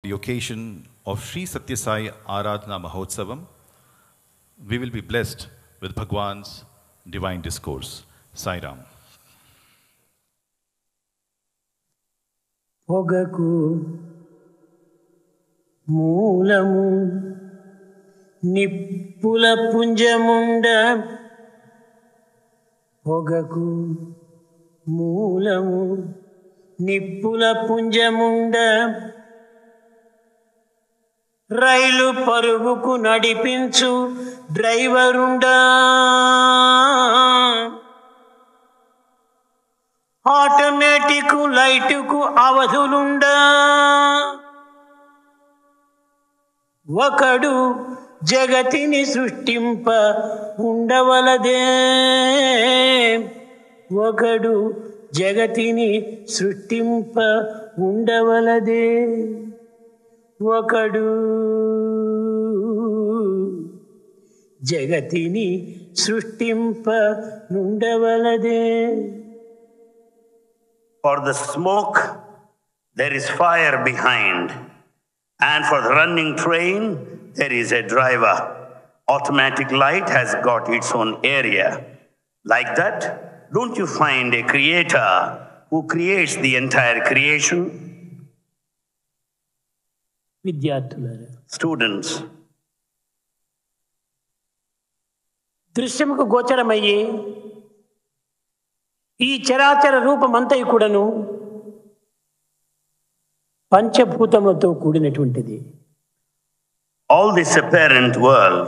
The occasion of Sri Satya Sai Aradhana Mahotsavam, we will be blessed with Bhagwan's divine discourse. Sai Ram. పొగకు మూలము నిప్పుల పుంజముండ పొగకు మూలము నిప్పుల పుంజముండ రైలు పరుగుకు నడిపించు డ్రైవరుండా automatic లైటుకు అవధులుండా ఒకడు జగతిని సృష్టింప ఉండవలదే ఒకడు జగతిని సృష్టింప ఉండవలదే ఒకడు జగతిని సృష్టింప ఉండవలదే. For the smoke, there is fire behind. And for the running train, there is a driver. Automatic light has got its own area. Like that, don't you find a creator who creates the entire creation? విద్యార్థులారా, Students, దృశ్యముకు గోచరమయ్యే ఈ చరాచర రూపమంతయు కూడాను పంచభూతములతో కూడినటువంటిది. all this apparent world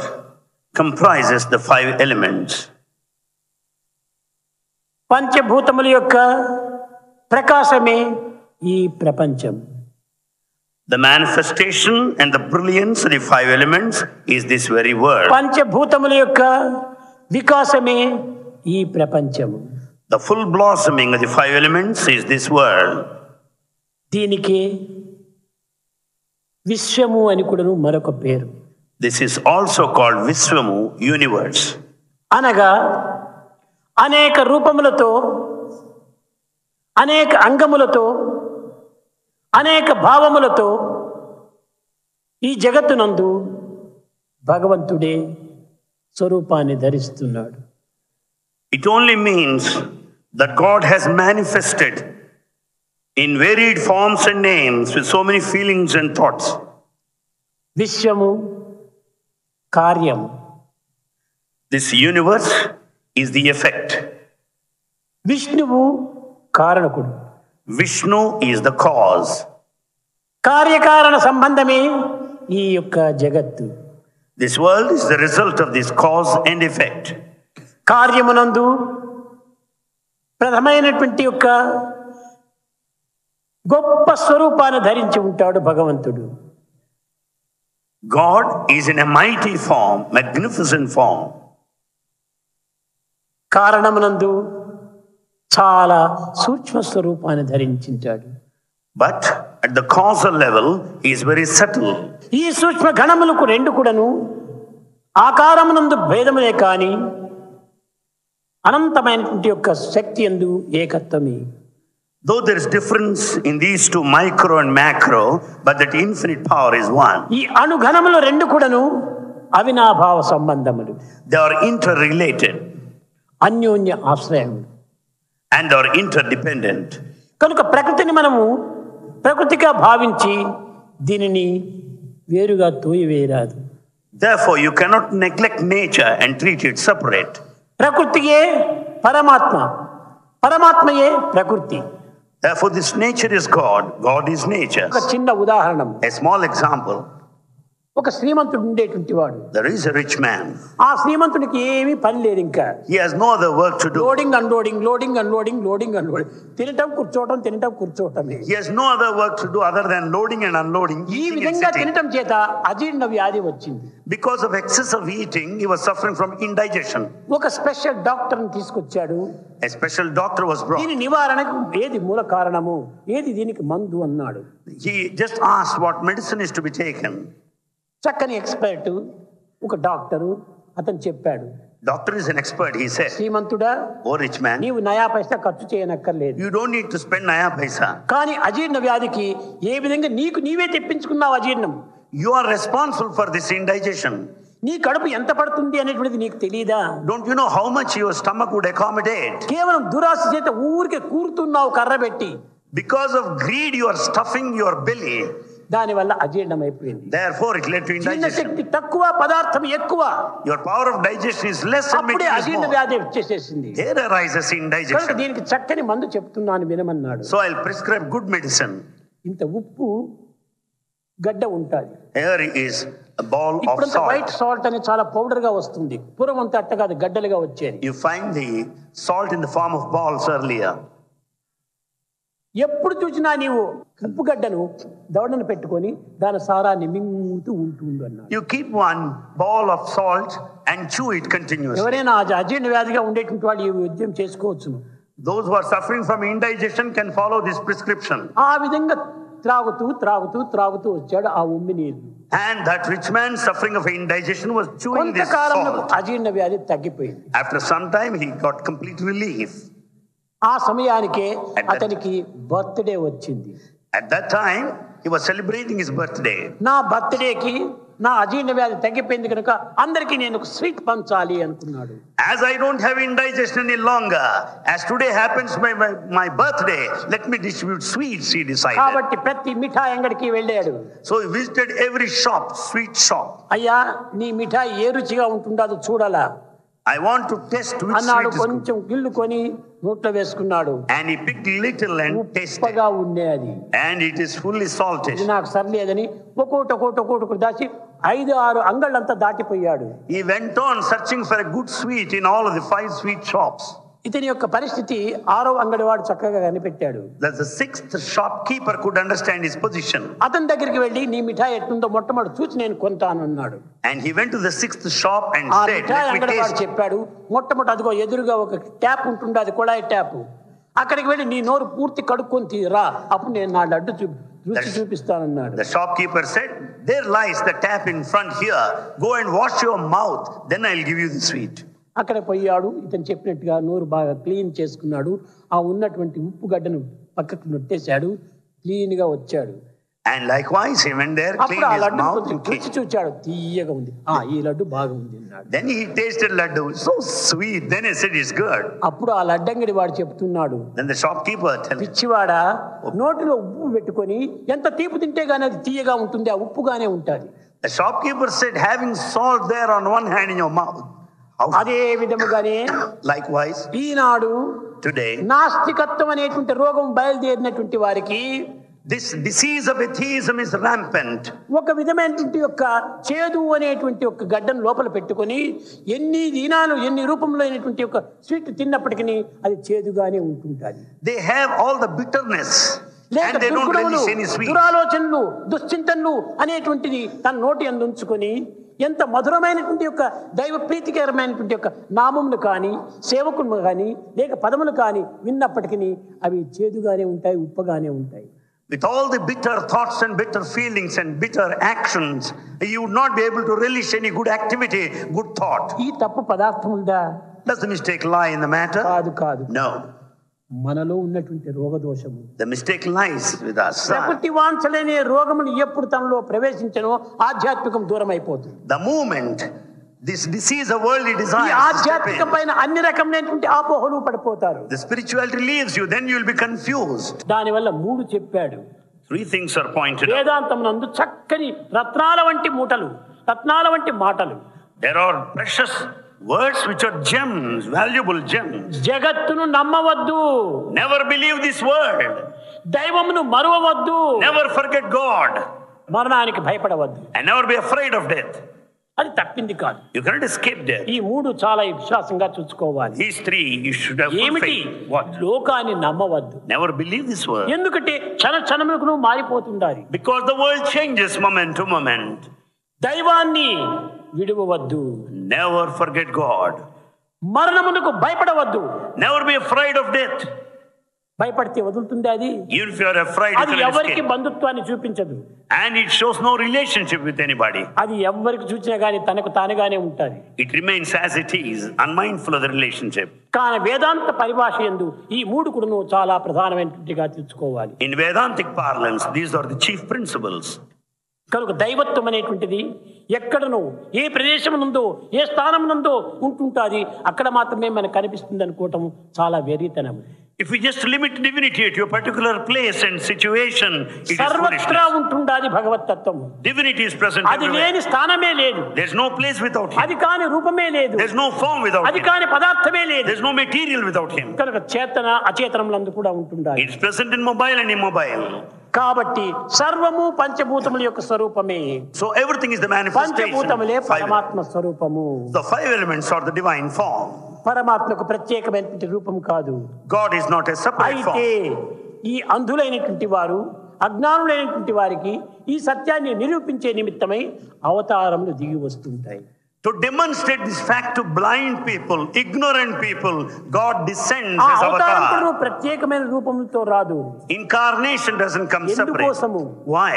comprises the five elements. పంచభూతముల యొక్క ప్రకాశమే ఈ ప్రపంచం. The manifestation and the brilliance of the five elements is this very world. పంచభూతముల యొక్క వికాసమే ఈ ప్రపంచము. The full blossoming of the five elements is this world. దీనికి విశ్వము అని కూడాను మరొక పేరు. This is also called Vishwamu, universe. అనగా అనేక రూపములతో అనేక అంగములతో అనేక భావములతో ఈ జగత్తునందు భగవంతుడే స్వరూపాన్ని ధరిస్తున్నాడు. It only means that God has manifested in varied forms and names with so many feelings and thoughts. విశ్వము కార్యము. This universe is the effect. విష్ణువు కారణకుడు. Vishnu is the cause. కార్యకారణ సంబంధమే ఈ యొక్క జగత్తు. This world is the result of this cause and effect. కార్యమునందు ప్రథమైనటువంటి యొక్క గొప్ప స్వరూపాన్ని ధరించి ఉంటాడు భగవంతుడు. God is in a mighty form, magnificent form. కారణమునందు చాలా సూక్ష్మ స్వరూపాన్ని ధరించాడు. But at the causal level, he is very subtle. ఈ సూక్ష్మ గణములకు రెండు కూడాను ఆకారమునందు భేదమునే కాని అనంతమైనటువంటి యొక్క శక్తి యందు ఏకత్వమే. Though there is difference in these two, micro and macro, but that infinite power is one. ఈ అణుఘనములు రెండు కూడాను అవినాభావ సంబంధములు. They are interrelated అన్యోన్య ఆశ్రయములు. and are interdependent. కనుక ప్రకృతిని మనము ప్రకృతిగా భావించి దీనిని వేరుగా తోయివేయరాదు. Therefore, you cannot neglect nature and treat it separate. ప్రకృతియే పరమాత్మ, పరమాత్మయే ప్రకృతి. Therefore, this nature is God, God is nature. ఒక చిన్న ఉదాహరణ. A small example. ఒక శ్రీమంతుడు ఉండేటువంటి వాడు. There is a rich man. ఆ శ్రీమంతుడికి ఏమీ పని లేదు ఇంకా. He has no other work to do. Loading unloading, loading unloading, loading unloading, తినటం కూర్చోవటం, తినటం కూర్చోవటమే. He has no other work to do other than loading and unloading. ఈ విధంగా తినటం చేత అజీర్ణ వ్యాధి వచ్చింది. Because of excess of eating, he was suffering from indigestion. ఒక స్పెషల్ డాక్టర్ని తీసుకొచ్చాడు. A special doctor was brought. దీని నివారణకు ఏది మూల కారణము, ఏది దీనికి మందు అన్నాడు. He just asked what medicine is to be taken. చక్కని ఎక్స్పర్ట్ ఒక డాక్టరు అతను చెప్పాడు. Doctor is an expert, he said. శ్రీమంతుడా, Oh rich man, నీవు నయా పైసా ఖర్చు చేయనక్కర్లేదు. you don't need to spend naya paisa. కానీ అజీర్ణ వ్యాధికి ఏ విధంగా నీవే తెప్పించుకున్నావు అజీర్ణం. You are responsible for this indigestion. నీ కడుపు ఎంత పడుతుంది అనేటువంటిది నీకు తెలియదా? Don't you know how much your stomach would accommodate? కేవలం దురాశ చేత ఊరికే కూరుతున్నావు కర్ర పెట్టి. Because of greed, you are stuffing your belly. దానివల్ల అజీర్ణం అయిపోయింది. Therefore, it led to indigestion. శక్తి తక్కువ, పదార్థం ఎక్కువ. Your power of digestion is less and అప్పుడే అజీర్ణ వ్యాధి వచ్చేసేసింది. There arises indigestion. దీనికి చక్కని మందు చెప్తున్నాను వినమన్నాడు. So I'll prescribe good medicine. ఇంత ఉప్పు గడ్డ ఉంటుంది. Here is a ball of ఇప్పుడు వైట్ salt. సాల్ట్ అని చాలా పౌడర్ గా వస్తుంది. పూర్వం అంతా అట్ట కాదు, గడ్డలుగా వచ్చేది. You find the salt in the form of balls earlier. ఎప్పుడు చూసినా నీవు ఉప్పు గడ్డను దవడను పెట్టుకొని దాని సారాన్ని మింగుతూ ఉంటుండు అన్నాడు. You keep one ball of salt and chew it continuously. ఎవరైనా అజీర్ణ వ్యాధిగా ఉండేటువంటి వాళ్ళు ఈ వైద్యం చేసుకోవచ్చును. Those who are suffering from indigestion can follow this prescription. ఆ విధంగా త్రాగుతూ వచ్చాడు ఆ ఉమ్మి నీరు. And that rich man suffering of indigestion was chewing this కొంతకాలంలో salt. అజీర్ణ వ్యాధి తగ్గిపోయింది. After some time, he got complete relief. ఆ సమయానికే అతనికి బర్త్డే వచ్చింది. At that time, he was celebrating his birthday. నా బర్త్డేకి నా అజీర్ణ వ్యాధి తగ్గిపోయింది కనుక అందరికీ నేను ఒక స్వీట్ పంచాలి అనుకున్నాడు. As I don't have indigestion any longer, as today happens my birthday, let me distribute sweets, he decided. కాబట్టి ప్రతి మిఠాయి అంగడికి వెళ్ళాడు. So he visited every shop, sweet shop. అయ్యా, నీ మిఠాయి ఏ రుచిగా ఉంటుందో చూడాలా I want to test which అన్నాడు. sweet is good. కొంచెం గిల్లుకొని నోట్లో వేసుకున్నాడు. And he picked little and tasted. ఉప్పగా ఉండేది. And it is fully salted. ఇది నాకు సరిలేదని ఒక్కొక్కటి దాచి 5-6 అంగళ్ళంతా దాటిపోయాడు. He went on searching for a good sweet in all of the 5 sweet shops. ఇతని యొక్క పరిస్థితి 6వ అంగడి వాడు చక్కగా కనిపెట్టాడు. That the 6th shopkeeper could understand his position. అతని దగ్గరికి వెళ్ళి నీ మిఠాయి ఎట్లుందో మొట్టమొదటి చూసి నేను కొంటాను అన్నాడు. And he went to the 6th shop and ఆ said, మిఠాయి let me అంగడి వాడు taste. చెప్పాడు, మొట్టమొదటి అదిగో ఎదురుగా ఒక ట్యాప్ ఉంటుంది, అది కుళాయి ట్యాప్. అక్కడికి వెళ్ళి నీ నోరు పూర్తి కడుక్కొని తీరా, అప్పుడు నేను నా లడ్డు రుచి చూపిస్తానన్నాడు. The shopkeeper said, there lies the tap in front here. Go and wash your mouth, then I'll give you the sweet. అక్కడ పోయాడు. ఇతను చెప్పినట్టుగా నోరు బాగా క్లీన్ చేసుకున్నాడు. ఆ ఉన్నటువంటి ఉప్పు గడ్డను పక్కకు నొట్టేశాడు. క్లీన్ గా వచ్చాడు. And likewise he went there, అప్పుడు cleaned ఆ his లడ్డు mouth and రుచి came. చూచాడు. తీయగా ఉంది. ఈ లడ్డు బాగుంది అన్నాడు. Then he tasted laddu, so sweet. Then he said, it's good. అప్పుడు ఆ లడ్డంగడి వాడు చెప్తున్నాడు, Then the shopkeeper told him, పిచ్చివాడా, నోటిలో ఉప్పు పెట్టుకొని ఎంత తీపి తింటే గానీ అది తీయగా ఉంటుంది, ఆ ఉప్పుగానే ఉంటుంది. the shopkeeper said, having salt there on one hand in your mouth. అదే విధముగానే Likewise, ఈనాడు today, నాస్తికత్వం అనేటువంటి రోగం బయలుదేరినటువంటి వారికి this disease of atheism is rampant. ఒక విధమైనటువంటి యొక్క చేదు అనేటువంటి ఒక గడ్డను లోపల పెట్టుకొని ఎన్ని దినాలు ఎన్ని రూపంలో అయినటువంటి ఒక స్వీట్ తిన్నప్పటికీ అది చేదుగానే ఉంటుంటుంది. They have all the bitterness లేక and they don't దుర్గుణములు, relish any sweet. దురాలోచనలు, దుశ్చింతనలు అనేటువంటిది తన నోటి అందు ఉంచుకొని ఎంత మధురమైనటువంటి యొక్క దైవ ప్రీతికరమైనటువంటి యొక్క నామములు కానీ సేవకులు కానీ లేక పదములు కానీ విన్నప్పటికీ అవి చేదుగానే ఉంటాయి, ఉప్పగానే ఉంటాయి. With all the bitter thoughts and bitter feelings and bitter actions, you would not be able to relish any good activity, good thought. ఈ తప్పు పదార్థం ఉందా? Does the mistake lie in the matter? కాదు. No. మనలో ఉన్నటువంటి రోగదోషము. The mistake lies with us. ప్రకృతి వాంఛలనే రోగములు ఎప్పుడు తనలో ప్రవేశించనో ఆధ్యాత్మికం దూరం అయిపోతుంది. The moment this disease of worldly ఈ desire step ఆధ్యాత్మిక in, పైన అన్ని రకమైనటువంటి ఆపోహలు పడిపోతారు. the spirituality leaves you, then you will be confused. దానివల్ల 3 చెప్పాడు. 3 things are pointed out. వేదాంతమునందు చక్కని రత్నాల వంటి మూటలు, రత్నాల వంటి మాటలు. There are precious words which are gems, valuable gems. జగత్తును నమ్మవద్దు, Never believe this word. దైవమును మరువవద్దు, Never forget God. మరణానికి భయపడవద్దు. And never be afraid of death. అది తప్పింది కాదు. You cannot escape death. ఈ 3 చాలా విశ్వాసంగా చూసుకోవాలి. These 3 you should have full ఏమిటి? faith. What? లోకాన్ని నమ్మవద్దు. Never believe this word. ఎందుకంటే క్షణములకు నువ్వు మారిపోతుండాలి. Because the world changes moment to moment. దైవాన్ని విడువవద్దు. Never forget God. మరణమునకు భయపడవద్దు. Never be afraid of death. భయపడితే వదులుతుంది అది. Even if you are afraid, అది you cannot ఎవరికి escape. బంధుత్వాన్ని చూపించదు. And it shows no relationship with anybody. అది ఎవరికి చూసినా గానీ తనకు తానుగానే ఉంటుంది. It remains as it is, unmindful of the relationship. కానీ వేదాంత పరిభాష యందు ఈ మూడు కూడాను చాలా ప్రధానమైనట్టుగా తెలుసుకోవాలి. In Vedantic parlance, these are the chief principles. కనుక దైవత్వం అనేటువంటిది ఎక్కడనో ఏ ప్రదేశం నందో ఏ స్థానం నందో ఉంటుంటుంది, అక్కడ మాత్రమే మనకు కనిపిస్తుంది అనుకోవటం చాలా వెర్రితనం. If we just limit divinity to a particular place and situation, it is సర్వత్రా foolishness. ఉంటుండాది భగవతత్వం. Divinity is present అది everywhere. లేని స్థానమే లేదు. There's no place without him. అది కాని రూపమే లేదు. There's no form without అది him. కాని పదార్థమే లేదు. There's no material without him. కనుక చేతన అచేతనములందు కూడా ఉంటుండాలి. It's present in mobile and immobile. కాబట్టి సర్వము పంచభూతముల యొక్క స్వరూపమే. So everything is the manifestation. పంచభూతములే Five. పరమాత్మ స్వరూపము. The five elements are the divine form. పరమాత్మకు ప్రత్యేకమైనటువంటి రూపం కాదు. God is not a separate అయితే form. ఈ అంధులైనటువంటి వారు అజ్ఞానులైనటువంటి వారికి ఈ సత్యాన్ని నిరూపించే నిమిత్తమై అవతారములు దిగి వస్తుంటాయి. To demonstrate this fact to blind people, ignorant people, God descends ఆ as అవతారం avatar. కూడా ప్రత్యేకమైన రూపంతో రాదు. Incarnation doesn't come separate. ఎందుకోసము? Why?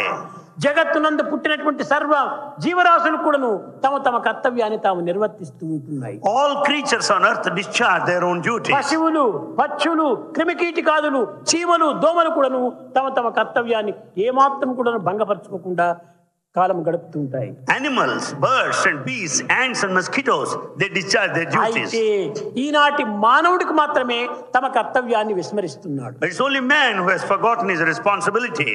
జగత్తునందు పుట్టినటువంటి సర్వ జీవరాశులు కూడాను తమ తమ కర్తవ్యాన్ని తాము నిర్వర్తిస్తూ ఉంటున్నాయి. All creatures on earth discharge their own duties. పశువులు, పక్షులు, క్రిమికీటకాదులు, చీమలు, దోమలు కూడాను తమ తమ కర్తవ్యాన్ని ఏమాత్రం కూడాను భంగపరచుకోకుండా కాలం గడుపుతుంటాయి. Animals, birds and bees, ants and mosquitoes, they discharge their duties. అయితే ఈనాటి మానవుడికి మాత్రమే తమ కర్తవ్యాన్ని విస్మరిస్తున్నాడు. But it's only man who has forgotten his responsibility.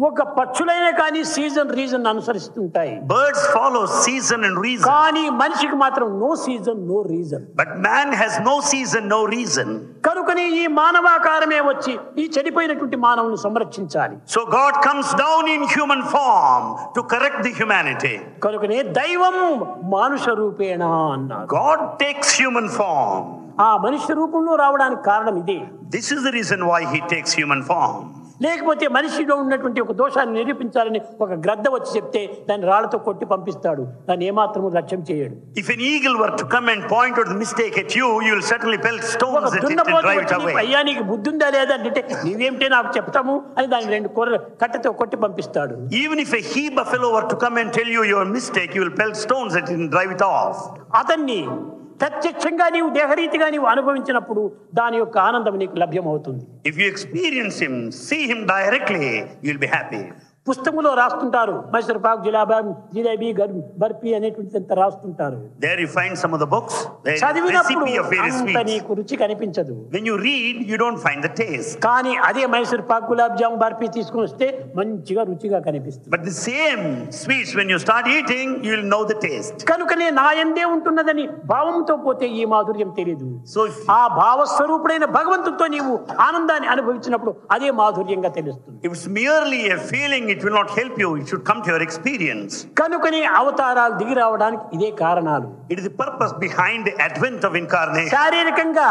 ఒక పక్షులైనా కానీ సీజన్ రీజన్ అనుసరిస్తుంటాయి. Birds follow season and reason. కానీ మనిషికి మాత్రం no season no reason. But man has no season, no reason. కనుకనే ఈ మానవాకారమే వచ్చి ఈ చెడిపోయినటువంటి మానవుని సంరక్షించాలి. So God comes down in human form to correct the humanity. కనుకనే దైవం మానుష రూపేణ అన్నారు. God takes human form. ఆ మనిషి రూపంలో రావడానికి కారణం ఇదే. This is the reason why he takes human form. లేకపోతే మనిషిలో ఉన్నటువంటి ఒక దోషాన్ని నిరూపించాలని ఒక గ్రద్ద వచ్చి చెప్తే దాన్ని రాళ్లతో కొట్టి పంపిస్తాడు. దాన్ని ఏమాత్రము లక్ష్యం చేయడు. If an eagle were to come and point out the mistake at you, you will certainly pelt stones at it and drive it away. అయ్యా నీకు బుద్ధి ఉందా లేదా అంటే నీవేమిటే నాకు చెప్తాము అని దాన్ని రెండు కట్టెతో కొట్టి పంపిస్తాడు. Even if a he buffalo were to come and tell you your mistake, you will pelt stones at it and drive it off. అతన్ని ప్రత్యక్షంగా నీవు దేహరీతిగా నీవు అనుభవించినప్పుడు దాని యొక్క ఆనందం నీకు లభ్యమవుతుంది. If you experience him, see him directly, you'll be happy. పుస్తకంలో రాస్తుంటారు మైసూర్ పాక్, జిలేబీ, బర్ఫీ అనేటువంటి రాస్తుంటారు. There you find some of the books. There is చదివినప్పుడు recipe of various అంత sweets. నీకు రుచి కనిపించదు. When you read, you don't find the taste. కానీ అదే మైసూర్ పాక్, గులాబ్ జామ్, బర్ఫీ తీసుకుని వస్తే మంచిగా రుచిగా కనిపిస్తుంది. But the same sweets, when you start eating, you will know the taste. కనుకనే నా యందే ఉంటున్నదని భావంతో పోతే ఈ మాధుర్యం తెలియదు. So if, ఆ భావస్వరూపుడైన భగవంతుడితో నీవు ఆనందాన్ని అనుభవించినప్పుడు అదే మాధుర్యంగా తెలుస్తుంది. if it's merely a feeling, it will not help you. It should come to your experience. కనుకనే అవతారాలు దిగి రావడానికి ఇదే కారణాలు. It is the purpose behind the advent of incarnation. శారీరకంగా,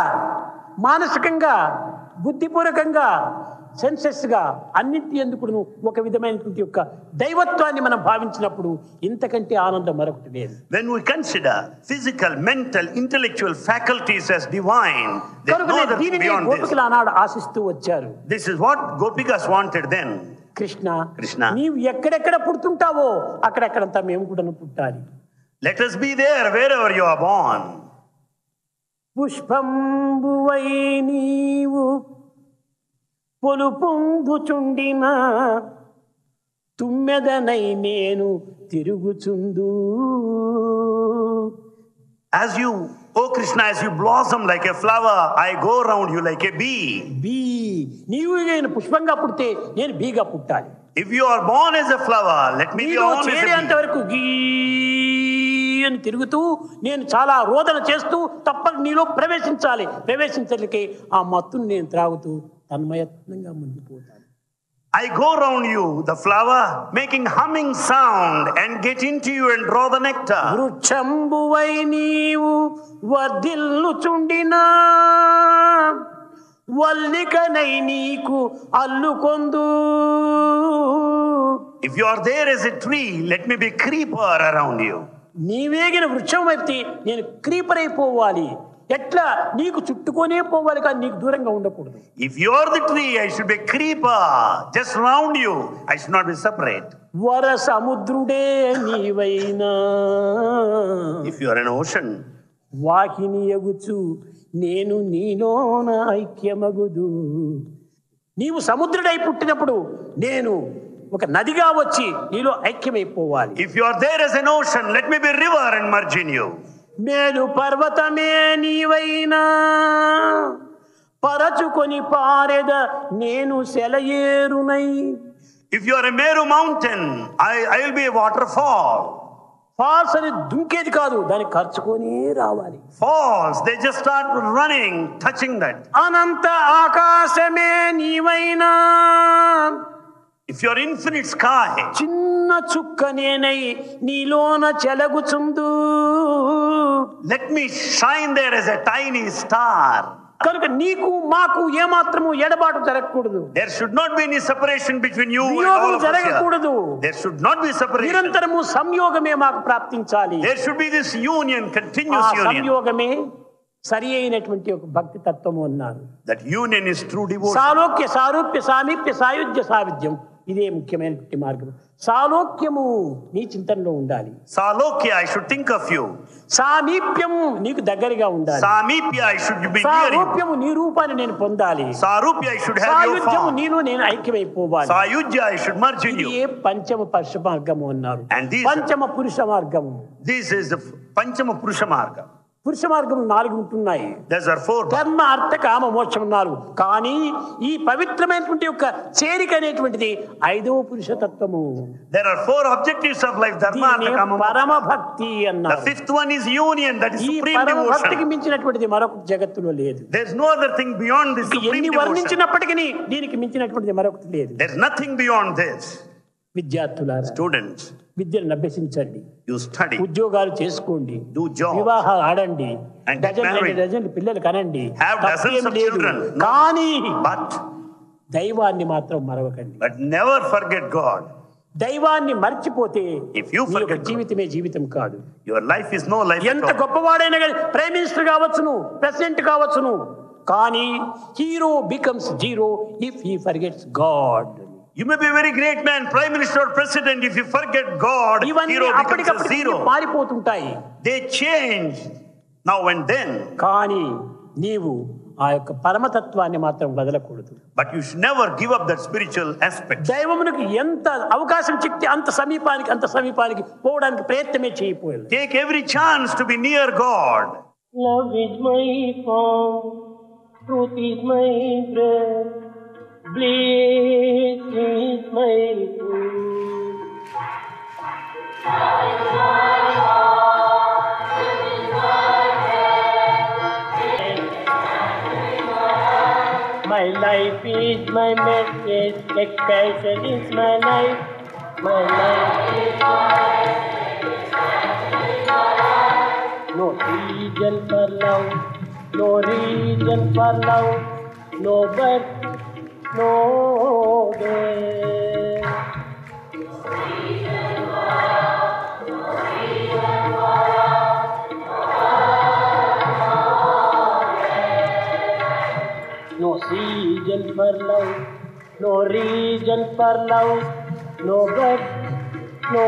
మానసికంగా, బుద్ధిపూర్వకంగా, సెన్సెస్ గా అన్నింటి ఎందుకు ఒక విధమైనటువంటి యొక్క దైవత్వాన్ని మనం భావించినప్పుడు ఇంతకంటే ఆనందం మరొకటి లేదు. When we consider physical, mental, intellectual faculties as divine, there is no other thing beyond this. గోపికలు ఆనాడు ఆశిస్తూ వచ్చారు. This is what Gopikas wanted then. Krishna, Krishna, నీవు ఎక్కడెక్కడ పుడుతుంటావో అక్కడెక్కడంతా మేము కూడా పుట్టాలి. Let us be there wherever you are born. పుష్పంబువై నీవు పొలుపొందుచుండిన తుమ్మెదనై నేను తిరుగుచుందు. As you, oh Krishna, as you blossom like a flower, I go around you like a bee. నీవు నేను పుష్పంగా పుడితే నేను బీగా పుట్టాలి. If you are born as a flower, let me be born as a చేరేంత bee. వరకు గీ అని తిరుగుతూ నేను చాలా రోదన చేస్తూ తప్పక నీలో ప్రవేశించాలి. ప్రవేశించడానికి ఆ మత్తును నేను త్రాగుతూ తన్మయత్నంగా ముందుపోతాను. I go around you, the flower, making humming sound and get into you and draw the nectar. వృక్షంబువై నీవు వర్ధిల్లుచుండినా వల్లికనై నీకు అల్లుకొందు. If you are there as a tree, let me be creeper around you. నీవేగిన వృక్షం అయితే నేను క్రీపర్ అయిపోవాలి. ఎట్లా నీకు చుట్టుకొనే పోవాలి కానీ నీకు దూరంగా ఉండకూడదు. If you are the tree, I should be a creeper just around you. I should not be separate. వర సముద్రుడే నీవైనా, If you are an ocean, వాహిని ఎగుచు నేను నీలోన ఐక్యమగుదు. నీవు సముద్రుడై పుట్టినప్పుడు నేను ఒక నదిగా వచ్చి నీలో ఐక్యమైపోవాలి. if you are there as an ocean, let me be a river and merge in you. మేలు పర్వతమే నీవైనా, పరచుకొని పారెద నేను సెలయేరునై. If you are a Meru mountain, I will be a waterfall. Falls అని దుంకేది కాదు, దాన్ని ఖర్చుకొని రావాలి. Falls, they just start running, touching that. Anantha Aakasame నీవైనా, If you are infinite sky, చిన్న చుక్క నేనై నీలోన చెలగుచుందు. let me shine there as a tiny star. కనుక నీకు మాకు ఏమాత్రము ఎడబాటు జరగకూడదు. There should not be any separation between you and all వియోగం of us జరగకూడదు. here. There should not be separation. నిరంతరము సంయోగమే మాకు ప్రాప్తించాలి. There should be this union, ఆ continuous union. సంయోగమే సరి అయినటువంటి ఒక భక్తి తత్వము అన్నారు. That union is true devotion. సాలోక్య సారూప్య సామీప్య సాయుధ్య సావిధ్యం, ఇదే ముఖ్యమైనటువంటి మార్గం. సాలోక్యము నీ చింతనలో ఉండాలి. Salokya, I should think of you. సామీప్యము నీకు దగ్గరగా ఉండాలి. Samipya, I should be near you. సారూప్యము నీ రూపాన్ని నేను పొందాలి. Sarupya, I should have your సాయుధ్యము form. నీలో నేను ఐక్యమైపోవాలి. Sayujya, I should merge in ఇది you. ఏ పంచమ పురుష మార్గము అన్నారు. And these- పంచమ పురుష మార్గము. This is the Panchama Purusha Marga. పురుష మార్గం 4 ఉంటున్నాయి. These are 4. ధర్మ అర్థ కామ మోక్షం 4. కానీ ఈ పవిత్రమైనటువంటి యొక్క చేరిక అనేటువంటిది 5వ పురుష తత్వము. There are 4 objectives of life. Dharma, Artha, దీనినే Kama, Moksha. పరమ భక్తి The అన్నారు. 5th one is union. That is ఈ supreme పరమ భక్తికి devotion. మించినటువంటిది మరొక జగత్తులో లేదు. There is no other thing beyond this supreme ఎన్ని devotion. వర్ణించినప్పటికీ దీనికి మించినటువంటిది మరొకటి లేదు. There is nothing beyond this. విద్యార్థులారా, Students, విద్యను అభ్యసించండి, you study, ఉద్యోగాలు చేసుకోండి, do jobs, వివాహాలు ఆడండి, and get married. డజన్లు పిల్లలు కనండి, Have dozens తప్పేం of లేదు. children. No. కానీ but దైవాన్ని మాత్రం మరవకండి. never forget God. దైవాన్ని మర్చిపోతే If you నీ యొక్క forget God, జీవితమే జీవితం కాదు. your life is no life ఎంత at all. గొప్పవాడైనా కానీ ప్రైమ్ మినిస్టర్ కావచ్చును, ప్రెసిడెంట్ కావచ్చును, కానీ hero becomes zero if he forgets God. You may be a very great man, prime minister or president. If you forget God, ఇవన్నీ hero becomes a అప్పటికప్పుడు zero. మారిపోతుంటాయి. They change now and then. కానీ నీవు ఆ యొక్క పరమతత్వాన్ని మాత్రం వదలకూడదు. But you should never give up that spiritual aspect. దైవమునకు ఎంత అవకాశం చిక్కితే అంత సమీపానికి పోవడానికి ప్రయత్నమే చేయకపోయాలి. Take every chance to be near God. Love is my form, truth is my breath, bliss is my food. My life is my message, expression is my life. My life is no reason for love, no reason for love, no birth, no death. No reason for love, no reason for love, no birth, no